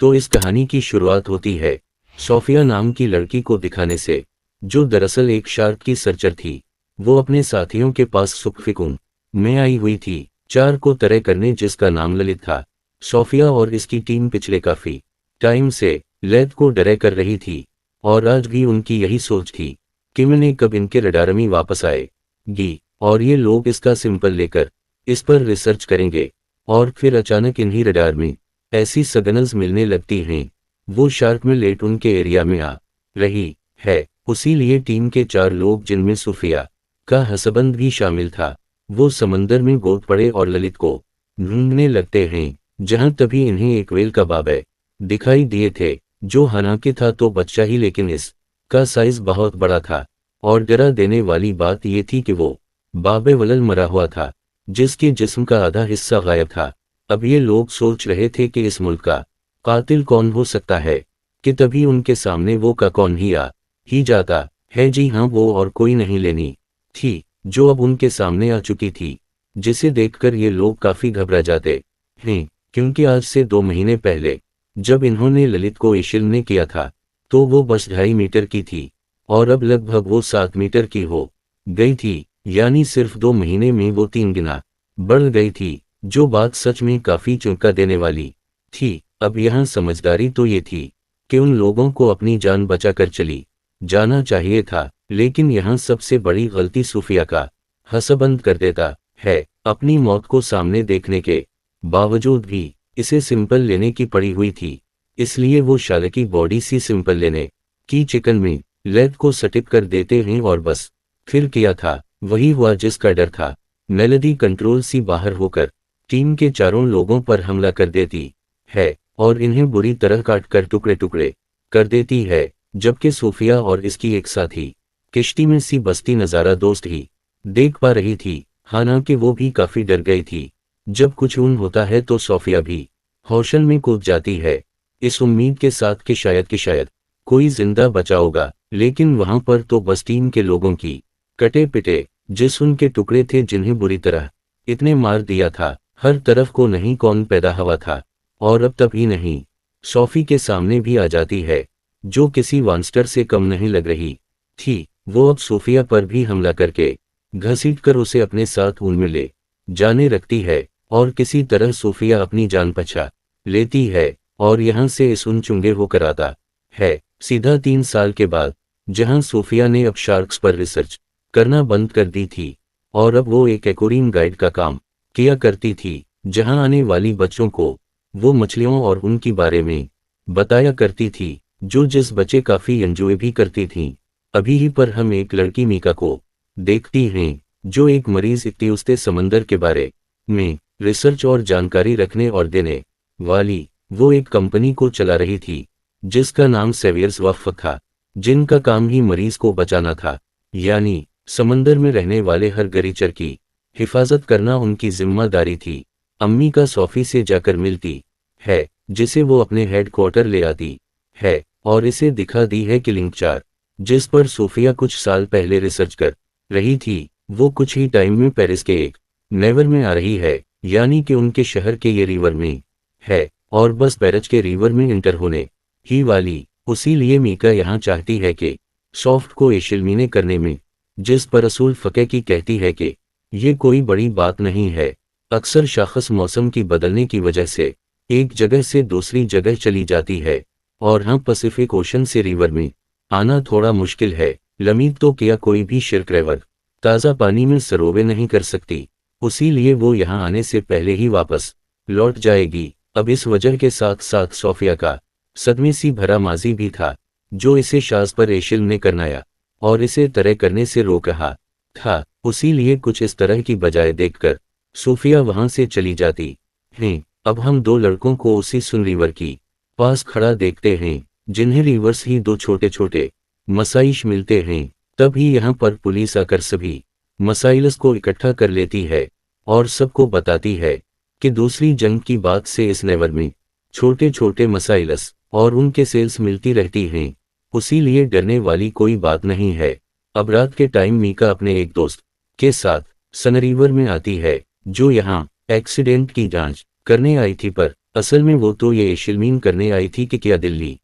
तो इस कहानी की शुरुआत होती है सोफिया नाम की लड़की को दिखाने से, जो दरअसल एक शार्क की सर्चर थी। वो अपने साथियों के पास सुखफिकुन में आई हुई थी, 4 को तय करने, जिसका नाम ललित था। सोफिया और इसकी टीम पिछले काफी टाइम से लैद को डरे कर रही थी, और आज भी उनकी यही सोच थी कि मैंने कब इनके रडार में वापस आएगी और ये लोग इसका सिंपल लेकर इस पर रिसर्च करेंगे। और फिर अचानक इन्हीं रडार में ऐसी सिग्नल्स मिलने लगती हैं। वो शार्क में लेट उनके एरिया में आ रही है। उसी लिए टीम के 4 लोग, जिनमें सुफिया का हसबंद भी शामिल था, वो समंदर में कूद पड़े और ललित को ढूंढने लगते हैं। जहां तभी इन्हें एक व्हेल का बाबे दिखाई दिए थे, जो हालांकि था तो बच्चा ही, लेकिन इसका साइज बहुत बड़ा था। और डरा देने वाली बात यह थी कि वो बाबे वलल मरा हुआ था, जिसके जिस्म का आधा हिस्सा गायब था। अब ये लोग सोच रहे थे कि इस मुल्क का कातिल कौन हो सकता है, कि तभी उनके सामने वो का कौन ही जाता है। जी हाँ, वो और कोई नहीं लेनी थी, जो अब उनके सामने आ चुकी थी, जिसे देखकर ये लोग काफी घबरा जाते हैं। क्योंकि आज से 2 महीने पहले जब इन्होंने ललित को इशिल ने किया था, तो वो बस 2.5 मीटर की थी, और अब लगभग वो 7 मीटर की हो गई थी। यानी सिर्फ 2 महीने में वो 3 गुना बढ़ गई थी, जो बात सच में काफी चौंका देने वाली थी। अब यहाँ समझदारी तो ये थी कि उन लोगों को अपनी जान बचाकर चली जाना चाहिए था, लेकिन यहाँ सबसे बड़ी गलती सुफिया का हसबंद कर देता है। अपनी मौत को सामने देखने के बावजूद भी इसे सिंपल लेने की पड़ी हुई थी, इसलिए वो शार्क की बॉडी सी सिंपल लेने की चिकन में लैद को सटिप कर देते हैं। और बस फिर किया था वही हुआ जिसका डर था। मेलोडी कंट्रोल सी बाहर होकर टीम के 4 लोगों पर हमला कर देती है और इन्हें बुरी तरह काट कर टुकड़े टुकड़े कर देती है, जबकि सोफिया और इसकी एक साथी किश्ती में सी बस्ती नज़ारा दोस्त ही देख पा रही थी। हालांकि वो भी काफी डर गई थी। जब कुछ ऊन होता है तो सोफिया भी हौसल में कूद जाती है, इस उम्मीद के साथ कि शायद कोई जिंदा बचा होगा। लेकिन वहां पर तो बस टीम के लोगों की कटे पिटे जिस्म के टुकड़े थे, जिन्हें बुरी तरह इतने मार दिया था। हर तरफ को नहीं कौन पैदा हुआ था, और अब तब ही नहीं सोफी के सामने भी आ जाती है, जो किसी मॉन्स्टर से कम नहीं लग रही थी। वो अब सोफिया पर भी हमला करके घसीटकर उसे अपने साथ ऊन में ले जाने रखती है, और किसी तरह सोफिया अपनी जान बचा लेती है और यहाँ से इस उन चुंगे होकर आता है सीधा 3 साल के बाद, जहाँ सोफिया ने अब शार्क्स पर रिसर्च करना बंद कर दी थी, और अब वो एक एक्वेरियम गाइड का काम किया करती थी, जहां आने वाली बच्चों को वो मछलियों और उनके बारे में बताया करती थी, जो जिस बच्चे काफी एंजॉय भी करती थीं। अभी ही पर हम एक लड़की मीका को देखती हैं, जो एक मरीज इत्तेउस्ते समंदर के बारे में रिसर्च और जानकारी रखने और देने वाली वो एक कंपनी को चला रही थी, जिसका नाम सेवियर्स वफ़ था, जिनका काम ही मरीज को बचाना था। यानी समंदर में रहने वाले हर गरीचर की हिफाजत करना उनकी जिम्मेदारी थी। अम्मी का सोफी से जाकर मिलती है, जिसे वो अपने हेडक्वार्टर ले आती है, और इसे दिखा दी है किलिंग 4, जिस पर सोफिया कुछ साल पहले रिसर्च कर रही थी। वो कुछ ही टाइम में पेरिस के एक नेवर में आ रही है, यानी कि उनके शहर के ये रिवर में है, और बस पेरिस के रिवर में इंटर होने ही वाली। उसी लिए मीका यहाँ चाहती है कि सॉफ्ट को एशिलमीने करने में, जिस पर असूल फ़क़े की कहती है कि ये कोई बड़ी बात नहीं है। अक्सर शख़्स मौसम की बदलने की वजह से एक जगह से दूसरी जगह चली जाती है, और हाँ, पैसिफिक ओशन से रिवर में आना थोड़ा मुश्किल है। लमीद तो क्या कोई भी शिर्क रेवर ताज़ा पानी में सरोवे नहीं कर सकती, उसी लिए वो यहाँ आने से पहले ही वापस लौट जाएगी। अब इस वजह के साथ साथ सोफिया का सदमे सी भरा माजी भी था, जो इसे शाज़ पर एशिल ने करनाया और इसे तय करने से रोक रहा था। उसी लिए कुछ इस तरह की बजाय देखकर सोफिया वहां से चली जाती है। अब हम 2 लड़कों को उसी सुन रिवर की पास खड़ा देखते हैं, जिन्हें रिवर्स ही 2 छोटे छोटे मसाइश मिलते हैं। तभी यहाँ पर पुलिस आकर सभी मसाइल्स को इकट्ठा कर लेती है और सबको बताती है कि दूसरी जंग की बात से इस नेवर में छोटे छोटे मसाइल्स और उनके सेल्स मिलती रहती हैं, उसी लिए डरने वाली कोई बात नहीं है। अब रात के टाइम मीका अपने एक दोस्त के साथ सनरिवर में आती है, जो यहाँ एक्सीडेंट की जांच करने आई थी, पर असल में वो तो ये शिलमीन करने आई थी कि क्या दिल्ली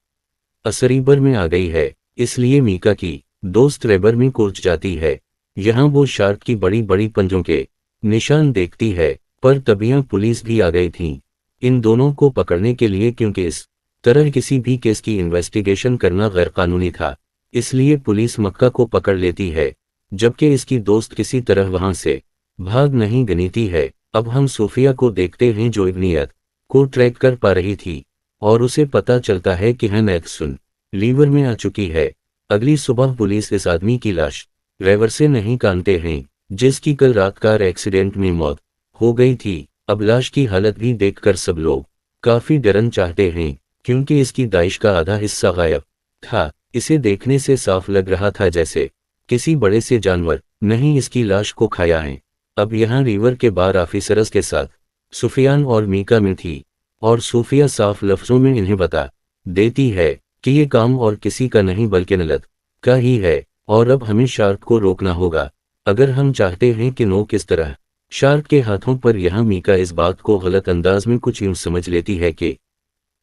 असरीबर में आ गई है, इसलिए मीका की दोस्त रेबर में कूद जाती है। यहाँ वो शार्क की बड़ी बड़ी पंजों के निशान देखती है, पर तभी पुलिस भी आ गई थी इन दोनों को पकड़ने के लिए, क्योंकि इस तरह किसी भी केस की इन्वेस्टिगेशन करना गैरकानूनी था। इसलिए पुलिस मक्का को पकड़ लेती है, जबकि इसकी दोस्त किसी तरह वहां से भाग नहीं गनीती है। अब हम सोफिया को देखते हैं जो इग्नियत को ट्रैक कर पा रही थी, और उसे पता चलता है कि सुन लीवर में आ चुकी है। अगली सुबह पुलिस इस आदमी की लाश ड्राइवर से नहीं कानते हैं, जिसकी कल रात कार एक्सीडेंट में मौत हो गई थी। अब लाश की हालत भी देखकर सब लोग काफी डरन चाहते हैं, क्योंकि इसकी दाइश का आधा हिस्सा गायब था। इसे देखने से साफ लग रहा था जैसे किसी बड़े से जानवर नहीं इसकी लाश को खाया है। अब यहाँ रिवर के बार ऑफिसर्स के साथ सुफियान और मीका में थी, और सूफिया साफ लफ्जों में इन्हें बता देती है कि ये काम और किसी का नहीं बल्कि नलत का ही है, और अब हमें शार्क को रोकना होगा अगर हम चाहते हैं कि नो किस तरह शार्क के हाथों पर। यहाँ मीका इस बात को गलत अंदाज में कुछ यूं समझ लेती है कि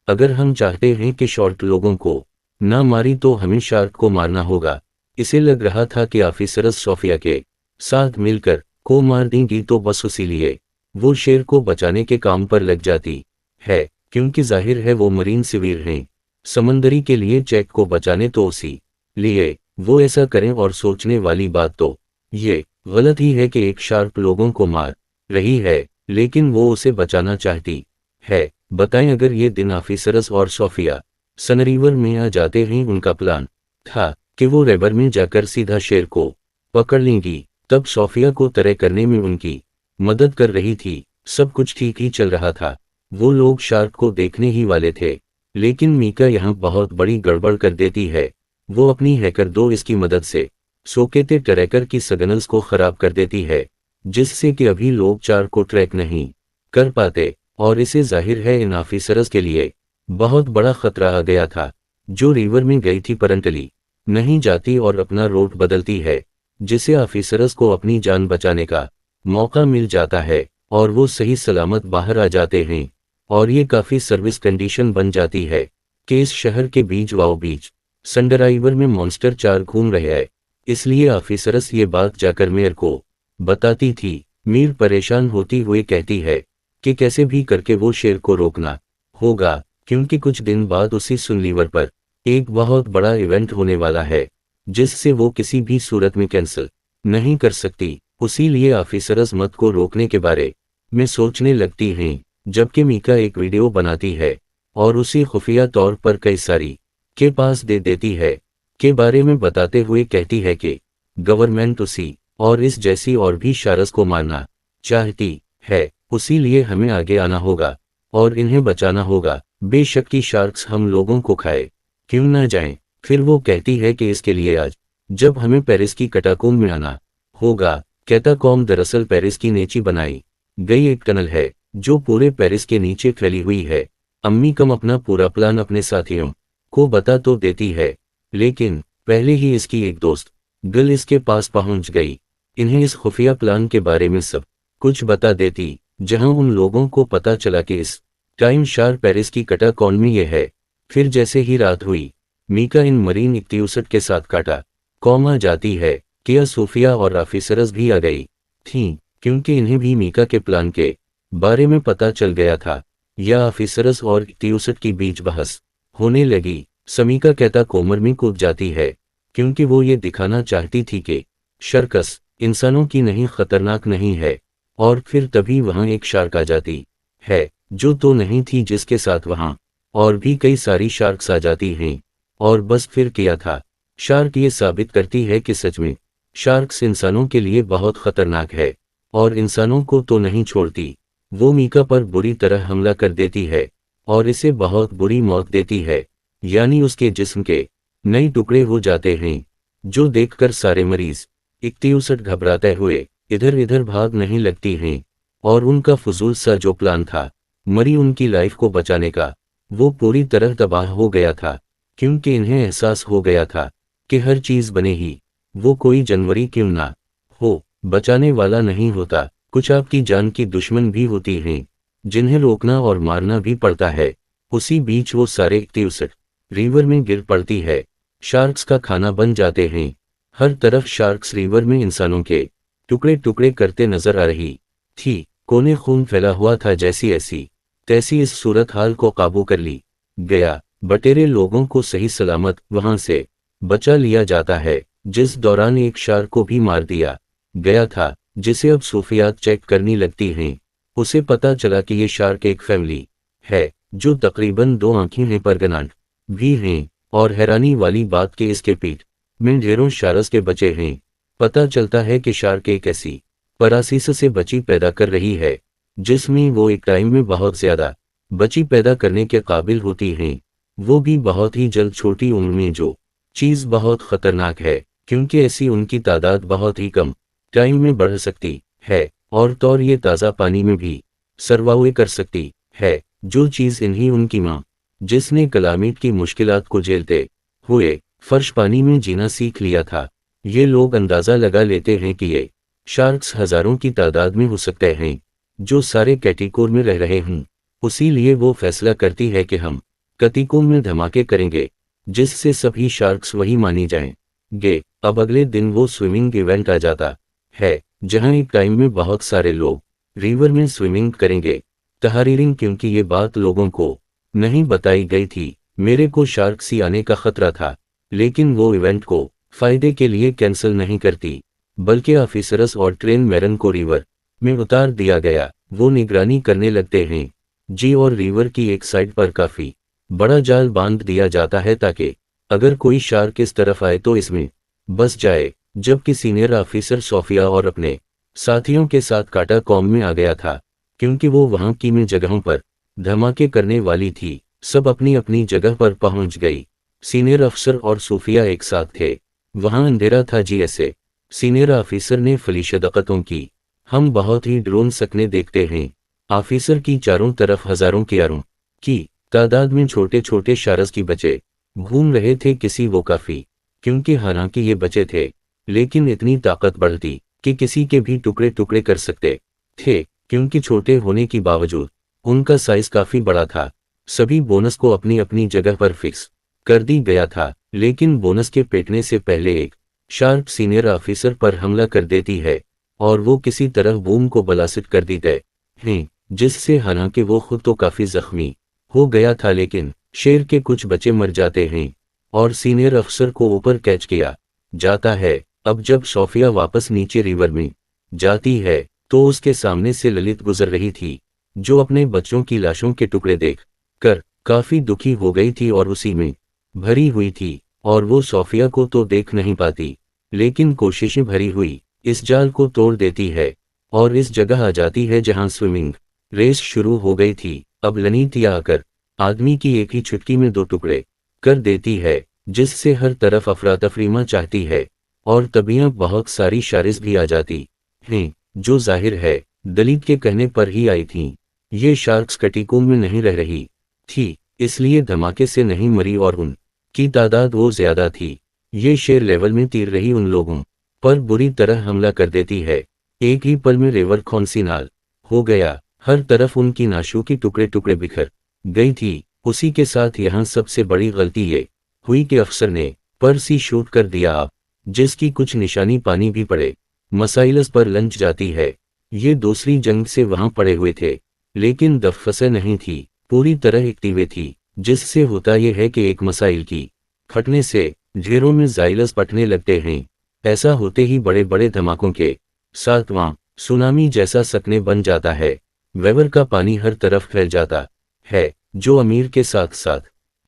अगर हम चाहते हैं कि शॉर्ट लोगों को ना मारी तो हमें शार्क को मारना होगा। इसे लग रहा था कि ऑफिसर्स सोफिया के साथ मिलकर को मार देंगी, तो बस इसीलिए वो शेर को बचाने के काम पर लग जाती है, क्योंकि जाहिर है वो मरीन सिविल हैं, समंदरी के लिए चेक को बचाने, तो उसी लिए वो ऐसा करें। और सोचने वाली बात तो ये गलत ही है कि एक शार्क लोगों को मार रही है, लेकिन वो उसे बचाना चाहती है। बताएं अगर ये दिन ऑफिसर्स और सोफिया सनरीवर में आ जाते हैं, उनका प्लान था कि वो रेबर में जाकर सीधा शेर को पकड़ लेंगी। तब सोफिया को तय करने में उनकी मदद कर रही थी। सब कुछ ठीक ही चल रहा था, वो लोग शार्क को देखने ही वाले थे, लेकिन मीका यहाँ बहुत बड़ी गड़बड़ कर देती है। वो अपनी हैकर दो इसकी मदद से सोकेते ट्रैकर की सिग्नल्स को खराब कर देती है, जिससे कि अभी लोग चार को ट्रैक नहीं कर पाते। और इसे जाहिर है इन ऑफिसर्स के लिए बहुत बड़ा खतरा आ गया था। जो रिवर में गई थी परंटली नहीं जाती और अपना रूट बदलती है, जिसे ऑफिसर्स को अपनी जान बचाने का मौका मिल जाता है, और वो सही सलामत बाहर आ जाते हैं। और ये काफी सर्विस कंडीशन बन जाती है कि इस शहर के बीच बीच सनराइवर में मॉन्स्टर चार घूम रहे हैं। इसलिए ऑफिसर्स ये बात जाकर मेयर को बताती थी। मीर परेशान होती हुए कहती है कि कैसे भी करके वो शेर को रोकना होगा, क्योंकि कुछ दिन बाद उसी सुनलीवर पर एक बहुत बड़ा इवेंट होने वाला है, जिससे वो किसी भी सूरत में कैंसिल नहीं कर सकती। उसी लिए ऑफिसर्स मत को रोकने के बारे में सोचने लगती हैं, जबकि मीका एक वीडियो बनाती है और उसी खुफिया तौर पर कई सारी के पास दे देती है के बारे में बताते हुए कहती है कि गवर्नमेंट उसी और इस जैसी और भी शार्क्स को मारना चाहती है। उसी लिए हमें आगे आना होगा और इन्हें बचाना होगा, बेशक कि शार्क्स हम लोगों को खाए क्यों ना जाएं। फिर वो कहती है कि इसके लिए आज जब हमें पेरिस की कैटाकोम्ब में आना होगा। कैटाकोम्ब दरअसल पेरिस की नीचे बनाई गई एक टनल है जो पूरे पेरिस के नीचे फैली हुई है। अम्मी कम अपना पूरा प्लान अपने साथियों को बता तो देती है, लेकिन पहले ही इसकी एक दोस्त गर्ल इसके पास पहुंच गई। इन्हें इस खुफिया प्लान के बारे में सब कुछ बता देती, जहां उन लोगों को पता चला कि इस टाइम शार पेरिस की कैटाकोम्ब में यह है। फिर जैसे ही रात हुई, मीका इन मरीन इक्तियुसट के साथ कैटाकोम्ब आ जाती है कि सोफिया और ऑफिसर्स भी आ गई थीं, क्योंकि इन्हें भी मीका के प्लान के बारे में पता चल गया था। या ऑफिसर्स और इक्तियुसट की बीच बहस होने लगी। समीका कैटाकोम्ब में कूद जाती है, क्योंकि वो ये दिखाना चाहती थी कि सर्कस इंसानों की नहीं खतरनाक नहीं है। और फिर तभी वहां एक शार्क आ जाती है, जो तो नहीं थी, जिसके साथ वहां और भी कई सारी शार्क्स आ जाती हैं। और बस फिर किया था, शार्क ये साबित करती है कि सच में शार्क्स इंसानों के लिए बहुत खतरनाक है, और इंसानों को तो नहीं छोड़ती। वो मीका पर बुरी तरह हमला कर देती है और इसे बहुत बुरी मौत देती है, यानी उसके जिस्म के नए टुकड़े हो जाते हैं, जो देखकर सारे मरीज इक्तियुसट घबराते हुए इधर इधर भाग नहीं लगती हैं। और उनका फजूल सा जो प्लान था मरी उनकी लाइफ को बचाने का, वो पूरी तरह तबाह हो गया था, क्योंकि इन्हें एहसास हो गया था कि हर चीज बने ही वो कोई जानवरी क्यों ना हो, बचाने वाला नहीं होता। कुछ आपकी जान की दुश्मन भी होती हैं, जिन्हें रोकना और मारना भी पड़ता है। उसी बीच वो सारे इक्तिउसट रिवर में गिर पड़ती है, शार्क्स का खाना बन जाते हैं। हर तरफ शार्क्स रिवर में इंसानों के टुकड़े टुकड़े करते नजर आ रही थी। कोने खून फैला हुआ था। जैसी ऐसी तैसी इस सूरत हाल को काबू कर ली गया। बटेरे लोगों को सही सलामत वहां से बचा लिया जाता है, जिस दौरान एक शार्क को भी मार दिया गया था, जिसे अब सूफियात चेक करनी लगती हैं। उसे पता चला कि ये शार्क एक फैमिली है, जो तकरीबन 2 आंखें हैं पर गनाट भी हैं, और हैरानी वाली बात कि इसके पीठ में ढेरों शार्क्स के बच्चे हैं। पता चलता है कि शार्क एक ऐसी परासीस से बच्ची पैदा कर रही है, जिसमें वो एक टाइम में बहुत ज्यादा बच्ची पैदा करने के काबिल होती हैं, वो भी बहुत ही जल्द छोटी उम्र में, जो चीज़ बहुत खतरनाक है, क्योंकि ऐसी उनकी तादाद बहुत ही कम टाइम में बढ़ सकती है, और ये ताज़ा पानी में भी सर्वाइव कर सकती है, जो चीज़ इन्हीं उनकी माँ, जिसने कलामीट की मुश्किलात को झेलते हुए फर्श पानी में जीना सीख लिया था। ये लोग अंदाज़ा लगा लेते हैं कि ये शार्क्स हज़ारों की तादाद में हो सकते हैं, जो सारे कैटिकोर में रह रहे हों। उसी लिए वो फैसला करती है कि हम कतिकोर में धमाके करेंगे, जिससे सभी शार्क्स वही मानी जाएंगे। अब अगले दिन वो स्विमिंग इवेंट आ जाता है, जहां एक टाइम में बहुत सारे लोग रिवर में स्विमिंग करेंगे। तहरीरिंग, क्योंकि ये बात लोगों को नहीं बताई गई थी। मेरे को शार्क सी आने का खतरा था, लेकिन वो इवेंट को फायदे के लिए कैंसिल नहीं करती, बल्कि ऑफिसर्स और ट्रेन मैरन को रिवर में उतार दिया गया। वो निगरानी करने लगते हैं जी, और रिवर की एक साइड पर काफी बड़ा जाल बांध दिया जाता है, ताकि अगर कोई शार्क इस तरफ आए तो इसमें बस जाए। जबकि सीनियर ऑफिसर सोफिया और अपने साथियों के साथ काटा कॉम में आ गया था, क्योंकि वो वहां की में जगहों पर धमाके करने वाली थी। सब अपनी अपनी जगह पर पहुंच गई। सीनियर अफसर और सोफिया एक साथ थे। वहां अंधेरा था जी। ऐसे सीनियर ऑफिसर ने फलिशदकतों की हम बहुत ही ड्रोन सकने देखते हैं। ऑफिसर की चारों तरफ हजारों के यारों की तादाद में छोटे छोटे शार्क्स की बच्चे घूम रहे थे। किसी वो काफी, क्योंकि हालांकि ये बच्चे थे, लेकिन इतनी ताकत बढ़ती कि किसी के भी टुकड़े टुकड़े कर सकते थे, क्योंकि छोटे होने की बावजूद उनका साइज काफी बड़ा था। सभी बोनस को अपनी अपनी जगह पर फिक्स कर दी गया था, लेकिन बोनस के पेटने से पहले एक शार्क सीनियर ऑफिसर पर हमला कर देती है, और वो किसी तरह बूम को ब्लास्ट कर देते हैं, जिससे हालांकि वो खुद तो काफी जख्मी हो गया था, लेकिन शेर के कुछ बच्चे मर जाते हैं, और सीनियर अफसर को ऊपर कैच किया जाता है। अब जब सोफिया वापस नीचे रिवर में जाती है, तो उसके सामने से ललित गुजर रही थी, जो अपने बच्चों की लाशों के टुकड़े देख कर काफी दुखी हो गई थी और उसी में भरी हुई थी। और वो सोफिया को तो देख नहीं पाती, लेकिन कोशिशें भरी हुई इस जाल को तोड़ देती है, और इस जगह आ जाती है जहां स्विमिंग रेस शुरू हो गई थी। अब लनीतिया आकर आदमी की एक ही चुटकी में 2 टुकड़े कर देती है, जिससे हर तरफ अफरा तफरी मच चाहती है, और तभी बहुत सारी शारिस भी आ जाती हैं, जो जाहिर है दलित के कहने पर ही आई थीं। ये शार्क्स कटिकों में नहीं रह रही थी, इसलिए धमाके से नहीं मरी, और उनकी तादाद वो ज्यादा थी। ये शेर लेवल में तीर रही उन लोगों पर बुरी तरह हमला कर देती है। एक ही पल में रिवर खोनसीनाल हो गया। हर तरफ उनकी नाशों की टुकड़े टुकड़े बिखर गई थी। उसी के साथ यहाँ सबसे बड़ी गलती ये हुई कि अफसर ने पर्सी शूट कर दिया, आप जिसकी कुछ निशानी पानी भी पड़े मसाइलस पर लंच जाती है। ये दूसरी जंग से वहां पड़े हुए थे, लेकिन दफसे नहीं थी, पूरी तरह एक्टिवे थी, जिससे होता यह है कि एक मसाइल की फटने से ढेरों में जाइलस पटने लगते हैं। ऐसा होते ही बड़े बड़े धमाकों के साथ वहां सुनामी जैसा सकने बन जाता है। वेवर का पानी हर तरफ फैल जाता है, जो अमीर के साथ साथ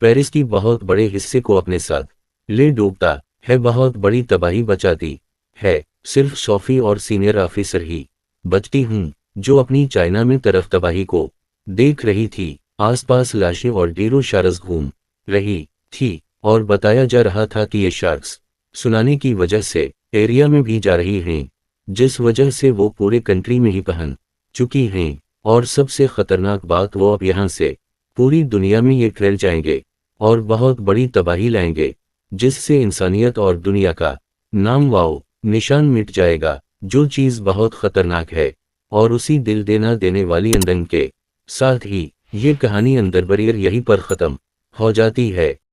पेरिस की बहुत बड़े हिस्से को अपने साथ ले डूबता है, बहुत बड़ी तबाही बचाती है। सिर्फ सोफी और सीनियर ऑफिसर ही बचती हूँ, जो अपनी चाइना में तरफ तबाही को देख रही थी। आसपास लाशें और ढेरों शार्क्स घूम रही थी, और बताया जा रहा था कि ये शार्क्स सुनाने की वजह से एरिया में भी जा रही हैं, जिस वजह से वो पूरे कंट्री में ही पहन चुकी हैं। और सबसे खतरनाक बात, वो अब यहाँ से पूरी दुनिया में ये फैल जाएंगे और बहुत बड़ी तबाही लाएंगे, जिससे इंसानियत और दुनिया का नाम वाओ निशान मिट जाएगा, जो चीज़ बहुत खतरनाक है। और उसी दिल देना देने वाली अंदन के साथ ही ये कहानी अंदर बरियर यहीं पर ख़त्म हो जाती है।